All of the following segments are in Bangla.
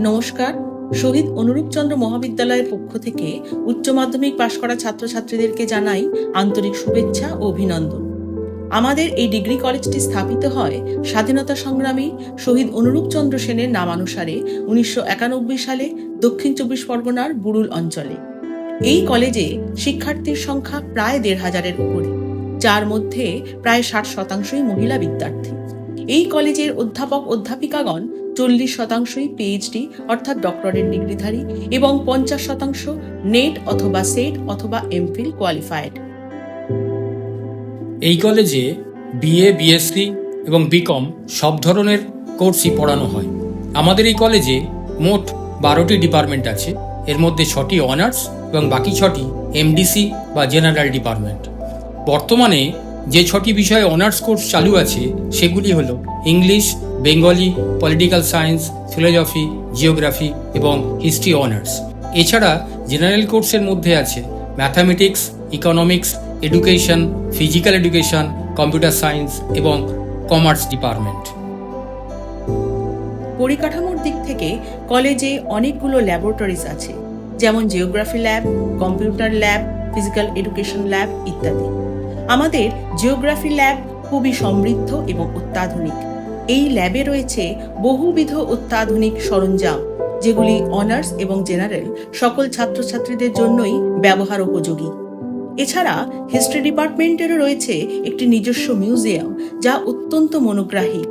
নমস্কার। শহীদ অনুরূপচন্দ্র মহাবিদ্যালয়ের পক্ষ থেকে উচ্চ মাধ্যমিক পাশ করা ছাত্রছাত্রীদেরকে জানাই আন্তরিক শুভেচ্ছা ও অভিনন্দন। আমাদের এই ডিগ্রি কলেজটি স্থাপিত হয় স্বাধীনতা সংগ্রামী শহীদ অনুরূপচন্দ্র সেনের নামানুসারে 1991 সালে দক্ষিণ চব্বিশ পরগনার বুড়ুল অঞ্চলে। এই কলেজে শিক্ষার্থীর সংখ্যা প্রায় ১৫০০-এর উপরে, যার মধ্যে প্রায় ৬০% মহিলা বিদ্যার্থী। এই কলেজের অধ্যাপক অধ্যাপিকাগণ ৪০% পিএইচডি অর্থাৎ ডক্টরেট ডিগ্রিধারী এবং ৫০% নেট অথবা সেট অথবা এমফিল কোয়ালিফাইড। এই কলেজে বিএ, বিএসসি এবং বিকম সব ধরনের কোর্সই পড়ানো হয়। আমাদের এই কলেজে মোট 12টি ডিপার্টমেন্ট আছে। এর মধ্যে 6টি অনার্স এবং বাকি 6টি এমডিসি বা জেনারেল ডিপার্টমেন্ট। বর্তমানে যে 6টি বিষয়ে অনার্স কোর্স চালু আছে সেগুলি হলো English, Bengali, political science, philosophy, geography এবং হিস্ট্রি অনার্স। এছাড়া জেনারেল কোর্সের মধ্যে আছে mathematics, economics, education, physical education, computer science এবং কমার্স ডিপার্টমেন্ট। পরিকাঠামোর দিক থেকে কলেজে অনেকগুলো ল্যাবরেটরিজ আছে, যেমন geography lab, computer lab, physical education lab ইত্যাদি। আমাদের জিওগ্রাফি ল্যাব খুবই সমৃদ্ধ এবং অত্যাধুনিক। এই ল্যাবে রয়েছে বহুবিধ অত্যাধুনিক সরঞ্জাম, যেগুলি অনার্স এবং জেনারেল সকল ছাত্রছাত্রীদের জন্যই ব্যবহার উপযোগী। এছাড়া হিস্ট্রি ডিপার্টমেন্টেরও রয়েছে একটি নিজস্ব মিউজিয়াম, যা অত্যন্ত মনোগ্রাহী।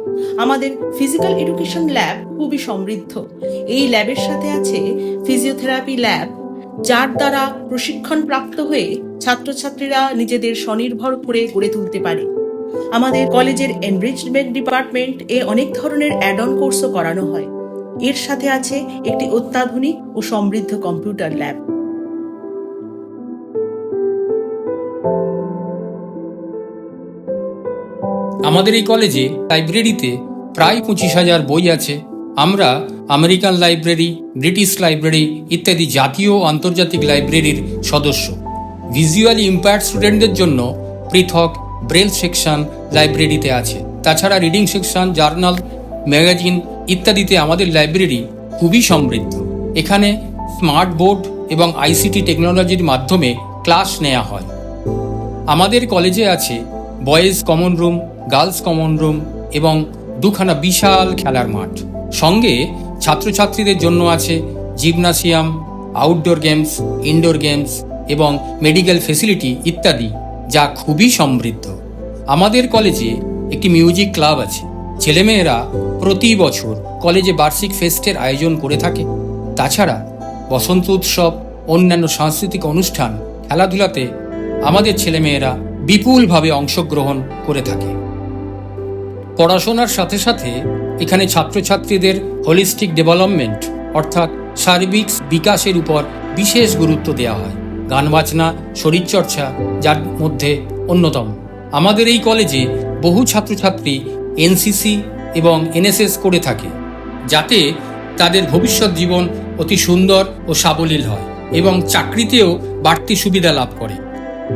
আমাদের ফিজিক্যাল এডুকেশন ল্যাব খুবই সমৃদ্ধ। এই ল্যাবের সাথে আছে ফিজিওথেরাপি ল্যাব, যার দ্বারা প্রশিক্ষণ প্রাপ্ত হয়ে ছাত্রছাত্রীরা নিজেদের স্বনির্ভর করে গড়ে তুলতে পারে। আমাদের কলেজের এনরিচমেন্ট ডিপার্টমেন্ট এ অনেক ধরনের অ্যাড অন কোর্সও করানো হয়। এর সাথে আছে একটি অত্যাধুনিক ও সমৃদ্ধ কম্পিউটার ল্যাব। আমাদের এই কলেজে লাইব্রেরিতে প্রায় 25,000 বই আছে। আমরা আমেরিকান লাইব্রেরি, ব্রিটিশ লাইব্রেরি ইত্যাদি জাতীয় ও আন্তর্জাতিক লাইব্রেরির সদস্য। ভিজুয়ালি ইম্পায়ার্ড স্টুডেন্টদের জন্য পৃথক ব্রেল সেকশন লাইব্রেরিতে আছে। তাছাড়া রিডিং সেকশন, জার্নাল, ম্যাগাজিন ইত্যাদিতে আমাদের লাইব্রেরি খুবই সমৃদ্ধ। এখানে স্মার্ট বোর্ড এবং আইসিটি টেকনোলজির মাধ্যমে ক্লাস নেওয়া হয়। আমাদের কলেজে আছে boys common room, girls common room এবং 2খানা বিশাল খেলার মাঠ। সঙ্গে ছাত্রছাত্রীদের জন্য আছে gymnasium, outdoor games, indoor games এবং মেডিকেল ফেসিলিটি ইত্যাদি, যা খুবই সমৃদ্ধ। আমাদের কলেজে একটি মিউজিক ক্লাব আছে। ছেলেমেয়েরা প্রতি বছর কলেজে বার্ষিক ফেস্টের আয়োজন করে থাকে। তাছাড়া বসন্ত উৎসব, অন্যান্য সাংস্কৃতিক অনুষ্ঠান, খেলাধুলাতে আমাদের ছেলেমেয়েরা বিপুলভাবে অংশগ্রহণ করে থাকে। পড়াশোনার সাথে সাথে এখানে ছাত্রছাত্রীদের হোলিস্টিক ডেভেলপমেন্ট অর্থাৎ সার্বিক বিকাশের উপর বিশেষ গুরুত্ব দেওয়া হয়। গান বাজনা, শরীরচর্চা যার মধ্যে অন্যতম। আমাদের এই কলেজে বহু ছাত্রছাত্রী এনসিসি এবং এনএসএস করে থাকে, যাতে তাদের ভবিষ্যৎ জীবন অতি সুন্দর ও সাবলীল হয় এবং চাকরিতেও বাড়তি সুবিধা লাভ করে।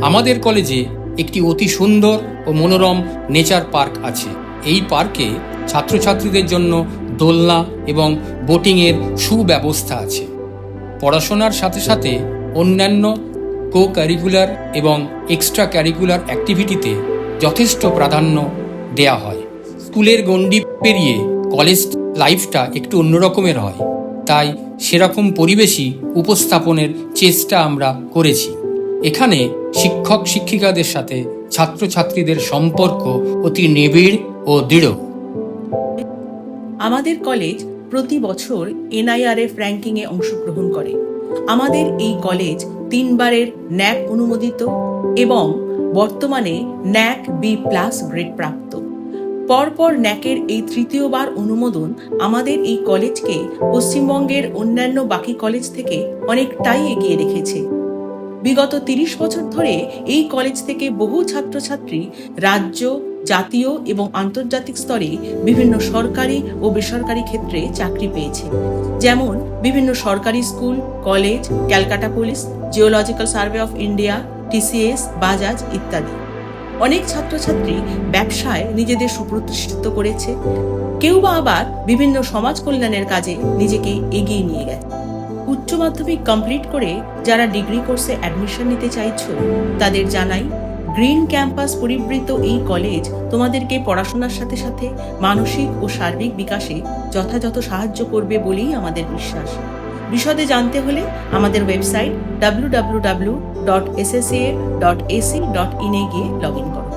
আমাদের কলেজে একটি অতি সুন্দর ও মনোরম নেচার পার্ক আছে। এই পার্কে ছাত্রছাত্রীদের জন্য দোলনা এবং বোটিংয়ের সুব্যবস্থা আছে। পড়াশোনার সাথে সাথে অন্যান্য কো কারিকুলার এবং এক্সট্রা ক্যারিকুলার অ্যাক্টিভিটিতে যথেষ্ট প্রাধান্য দেয়া হয়। স্কুলের গণ্ডি পেরিয়ে কলেজ লাইফটা একটু অন্যরকমের হয়, তাই সেরকম পরিবেশই উপস্থাপনের চেষ্টা আমরা করেছি। এখানে শিক্ষক শিক্ষিকাদের সাথে ছাত্রছাত্রীদের সম্পর্ক অতি নিবিড় ও দৃঢ়। আমাদের কলেজ প্রতি বছর NIRF র্যাঙ্কিংয়ে অংশগ্রহণ করে। আমাদের এই কলেজ 3 বারের ন্যাক অনুমোদিত এবং বর্তমানে ন্যাক B+ গ্রেড প্রাপ্ত। পরপর ন্যাকের এই 3য়বার অনুমোদন আমাদের এই কলেজকে পশ্চিমবঙ্গের অন্যান্য বাকি কলেজ থেকে অনেকটাই এগিয়ে রেখেছে। বিগত 30 বছর ধরে এই কলেজ থেকে বহু ছাত্রছাত্রী রাজ্য, জাতীয় এবং আন্তর্জাতিক স্তরে বিভিন্ন সরকারি ও বেসরকারি ক্ষেত্রে চাকরি পেয়েছে, যেমন বিভিন্ন সরকারি school, college, Calcutta police, geological survey of India, TCS, Bajaj ইত্যাদি। অনেক ছাত্রছাত্রী ব্যবসায় নিজেদের সুপ্রতিষ্ঠিত করেছে, কেউ বা আবার বিভিন্ন সমাজ কল্যাণের কাজে নিজেকে এগিয়ে নিয়ে গেছে। উচ্চ মাধ্যমিক কমপ্লিট করে যারা ডিগ্রি কোর্সে অ্যাডমিশন নিতে চাইছো, তাদের জানাই গ্রিন ক্যাম্পাস পরিবৃত এই কলেজ তোমাদেরকে পড়াশোনার সাথে সাথে মানসিক ও সার্বিক বিকাশে যথাযথ সাহায্য করবে বলেই আমাদের বিশ্বাস। বিশদে জানতে হলে আমাদের ওয়েবসাইট www.ssa.ac.in এ গিয়ে লগ ইন করো।